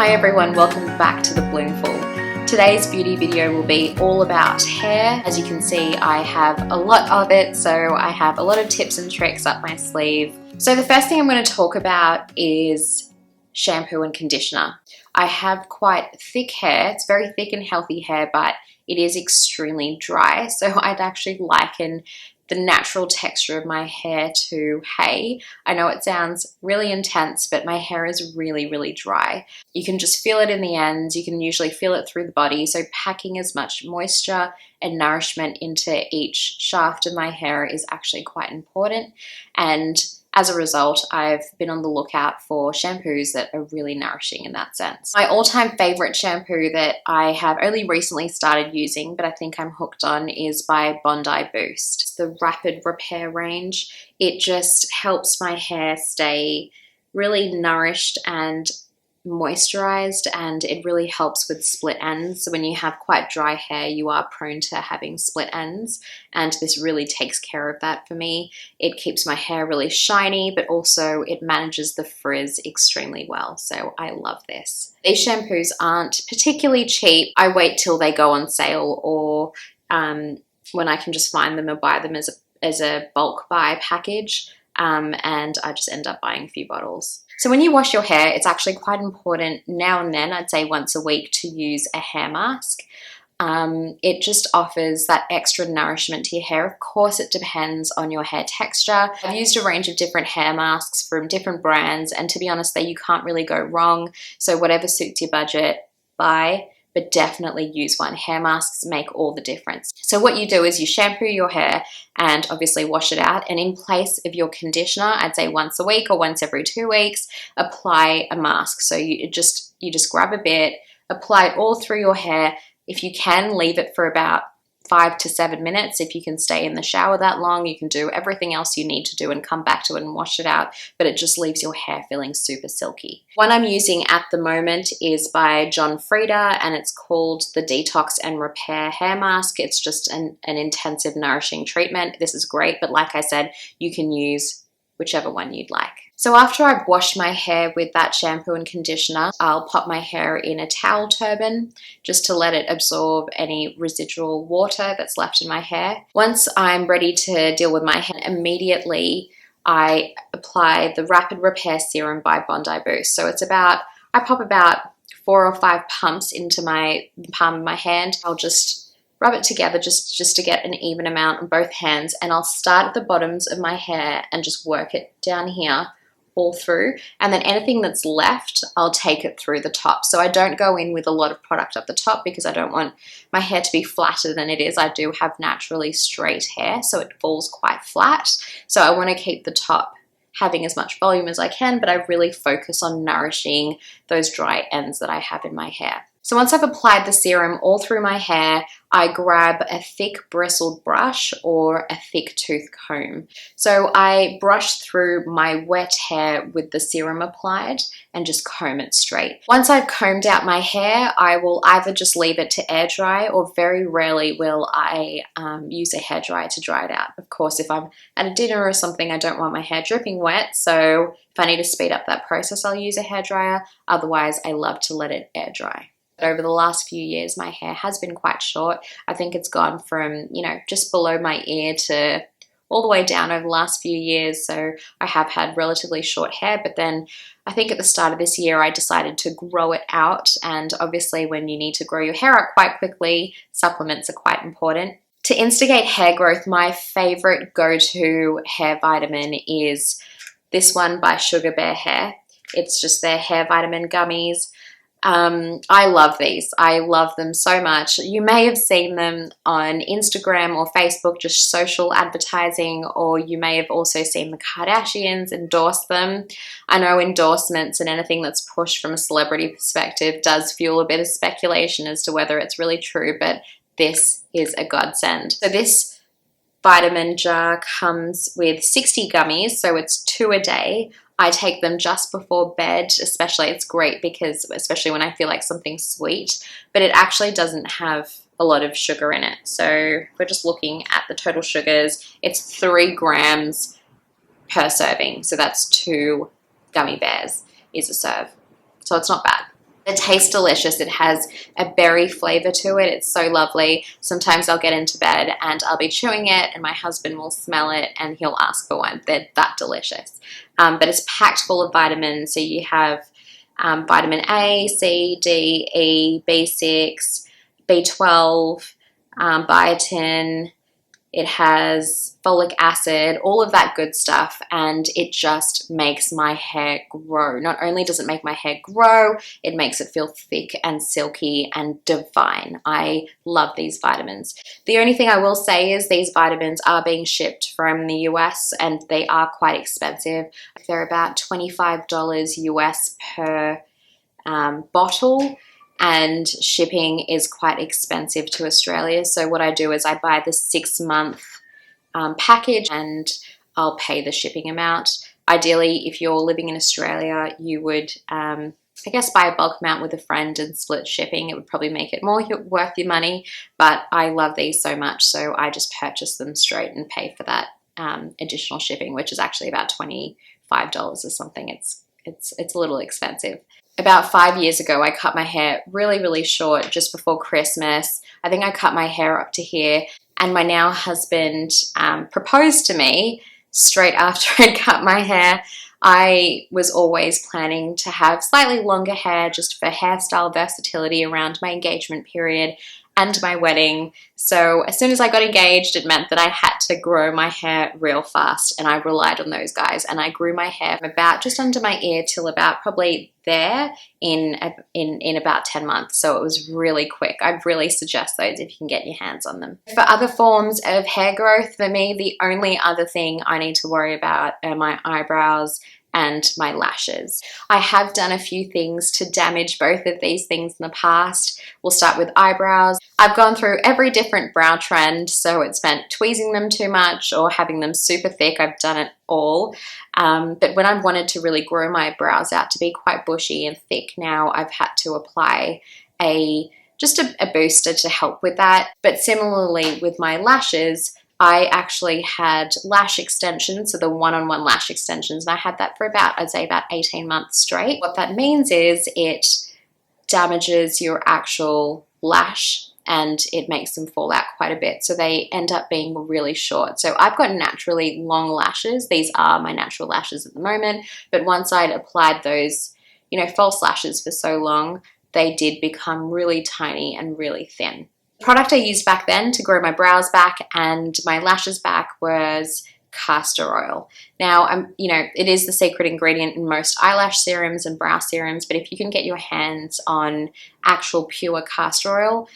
Hi everyone, welcome back to the Bloomful. Today's beauty video will be all about hair. As you can see, I have a lot of it, so I have a lot of tips and tricks up my sleeve. So the first thing I'm going to talk about is shampoo and conditioner. I have quite thick hair. It's very thick and healthy hair, but it is extremely dry. So I'd actually liken the natural texture of my hair to hay. I know it sounds really intense, but my hair is really, really dry. You can just feel it in the ends. You can usually feel it through the body. So packing as much moisture and nourishment into each shaft of my hair is actually quite important. And as a result, I've been on the lookout for shampoos that are really nourishing in that sense. My all-time favorite shampoo that I have only recently started using, but I think I'm hooked on, is by Bondi Boost. It's the Rapid Repair range. It just helps my hair stay really nourished and moisturized, and it really helps with split ends. So when you have quite dry hair, you are prone to having split ends, and this really takes care of that for me. It keeps my hair really shiny, but also it manages the frizz extremely well, so I love this. These shampoos aren't particularly cheap. I wait till they go on sale, or when I can just find them or buy them as a bulk buy package, and I just end up buying a few bottles. So when you wash your hair, it's actually quite important now and then, I'd say once a week, to use a hair mask. It just offers that extra nourishment to your hair. Of course, it depends on your hair texture. I've used a range of different hair masks from different brands, and to be honest, you can't really go wrong. So whatever suits your budget, buy, but definitely use one. Hair masks make all the difference. So what you do is you shampoo your hair and obviously wash it out, and in place of your conditioner, I'd say once a week or once every 2 weeks, apply a mask. So you just grab a bit, apply it all through your hair. If you can, leave it for about 5 to 7 minutes. If you can stay in the shower that long, you can do everything else you need to do and come back to it and wash it out, but it just leaves your hair feeling super silky. One I'm using at the moment is by John Frieda, and it's called the Detox and Repair Hair Mask. It's just an intensive nourishing treatment. This is great, but like I said, you can use whichever one you'd like. So after I've washed my hair with that shampoo and conditioner, I'll pop my hair in a towel turban just to let it absorb any residual water that's left in my hair. Once I'm ready to deal with my hair, immediately I apply the Rapid Repair Serum by Bondi Boost. So I pop about 4 or 5 pumps into my palm of my hand. I'll just rub it together just to get an even amount on both hands, and I'll start at the bottoms of my hair and just work it down here all through, and then anything that's left, I'll take it through the top. So I don't go in with a lot of product up the top because I don't want my hair to be flatter than it is. I do have naturally straight hair, so it falls quite flat. So I want to keep the top having as much volume as I can, but I really focus on nourishing those dry ends that I have in my hair. So once I've applied the serum all through my hair, I grab a thick bristled brush or a thick tooth comb. So I brush through my wet hair with the serum applied and just comb it straight. Once I've combed out my hair, I will either just leave it to air dry, or very rarely will I use a hairdryer to dry it out. Of course, if I'm at a dinner or something, I don't want my hair dripping wet, so if I need to speed up that process, I'll use a hairdryer. Otherwise, I love to let it air dry. Over the last few years, my hair has been quite short. I think it's gone from, just below my ear to all the way down over the last few years. So I have had relatively short hair, but then I think at the start of this year, I decided to grow it out. And obviously when you need to grow your hair out quite quickly, supplements are quite important. To instigate hair growth, my favorite go-to hair vitamin is this one by Sugar Bear Hair. It's just their hair vitamin gummies. I love these. I love them so much. You may have seen them on Instagram or Facebook, just social advertising, or you may have also seen the Kardashians endorse them. I know endorsements and anything that's pushed from a celebrity perspective does fuel a bit of speculation as to whether it's really true, but this is a godsend. So this vitamin jar comes with 60 gummies, so it's 2 a day. I take them just before bed, especially. It's great because, especially when I feel like something's sweet, but it actually doesn't have a lot of sugar in it. So if we're just looking at the total sugars, it's 3 grams per serving. So that's 2 gummy bears is a serve. So it's not bad. It tastes delicious. It has a berry flavor to it. It's so lovely. Sometimes I'll get into bed and I'll be chewing it and my husband will smell it and he'll ask for one. They're that delicious. But it's packed full of vitamins. So you have vitamin A, C, D, E, B6, B12, biotin. It has folic acid, all of that good stuff, and it just makes my hair grow. Not only does it make my hair grow, it makes it feel thick and silky and divine. I love these vitamins. The only thing I will say is these vitamins are being shipped from the US and they are quite expensive. They're about $25 US per bottle. And shipping is quite expensive to Australia. So what I do is I buy the 6-month package and I'll pay the shipping amount. Ideally, if you're living in Australia, you would, I guess, buy a bulk amount with a friend and split shipping. It would probably make it more worth your money, but I love these so much, so I just purchase them straight and pay for that additional shipping, which is actually about $25 or something. It's a little expensive. About 5 years ago, I cut my hair really, really short just before Christmas. I think I cut my hair up to here, and my now husband proposed to me straight after I'd cut my hair. I was always planning to have slightly longer hair just for hairstyle versatility around my engagement period and my wedding. So as soon as I got engaged, it meant that I had to grow my hair real fast, and I relied on those guys. And I grew my hair from about just under my ear till about probably there in about 10 months. So it was really quick. I'd really suggest those if you can get your hands on them. For other forms of hair growth, for me, the only other thing I need to worry about are my eyebrows and my lashes. I have done a few things to damage both of these things in the past. We'll start with eyebrows. I've gone through every different brow trend, so it's meant tweezing them too much or having them super thick. I've done it all. But when I wanted to really grow my brows out to be quite bushy and thick now, I've had to apply just a booster to help with that. But similarly with my lashes, I actually had lash extensions, so the one-on-one lash extensions, and I had that for about, I'd say about 18 months straight. What that means is it damages your actual lash and it makes them fall out quite a bit. So they end up being really short. So I've got naturally long lashes. These are my natural lashes at the moment, but once I'd applied those, false lashes for so long, they did become really tiny and really thin. The product I used back then to grow my brows back and my lashes back was castor oil. Now, it is the secret ingredient in most eyelash serums and brow serums, but if you can get your hands on actual pure castor oil,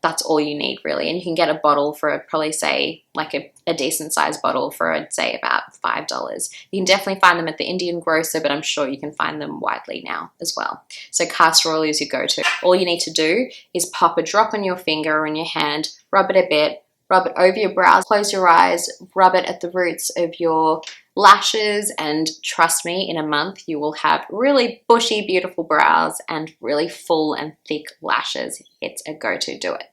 that's all you need really. And you can get a bottle for probably say like a decent sized bottle for I'd say about $5. You can definitely find them at the Indian grocer, but I'm sure you can find them widely now as well. So castor oil is your go-to. All you need to do is pop a drop on your finger or in your hand, rub it a bit, rub it over your brows, close your eyes, rub it at the roots of your lashes, and trust me, in a month you will have really bushy, beautiful brows and really full and thick lashes. It's a go-to. Do it.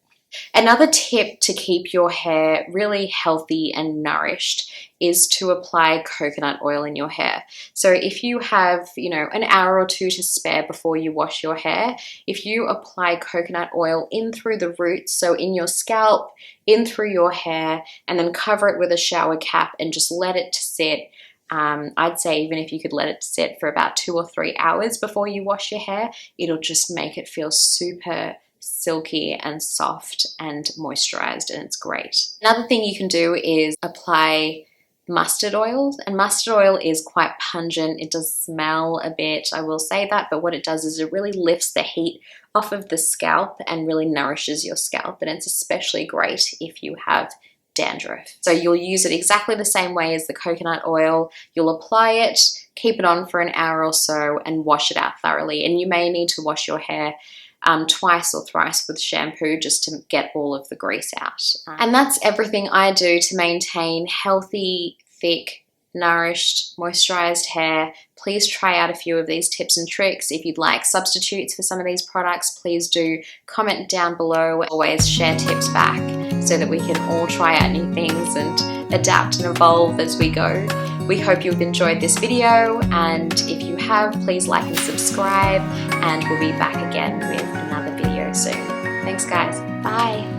Another tip to keep your hair really healthy and nourished is to apply coconut oil in your hair. So if you have, an hour or two to spare before you wash your hair, if you apply coconut oil in through the roots, so in your scalp, in through your hair, and then cover it with a shower cap and just let it sit. I'd say even if you could let it sit for about 2 or 3 hours before you wash your hair, it'll just make it feel super silky and soft and moisturized, and it's great. Another thing you can do is apply mustard oil, and mustard oil is quite pungent. It does smell a bit, I will say that, but what it does is it really lifts the heat off of the scalp and really nourishes your scalp, and it's especially great if you have dandruff. So you'll use it exactly the same way as the coconut oil. You'll apply it, keep it on for an hour or so, and wash it out thoroughly. And you may need to wash your hair twice or thrice with shampoo just to get all of the grease out. And that's everything I do to maintain healthy, thick, nourished, moisturized hair. Please try out a few of these tips and tricks. If you'd like substitutes for some of these products, please do comment down below. Always share tips back so that we can all try out new things and adapt and evolve as we go. We hope you've enjoyed this video, and if you have, please like and subscribe, and we'll be back again with another video soon. Thanks guys, bye!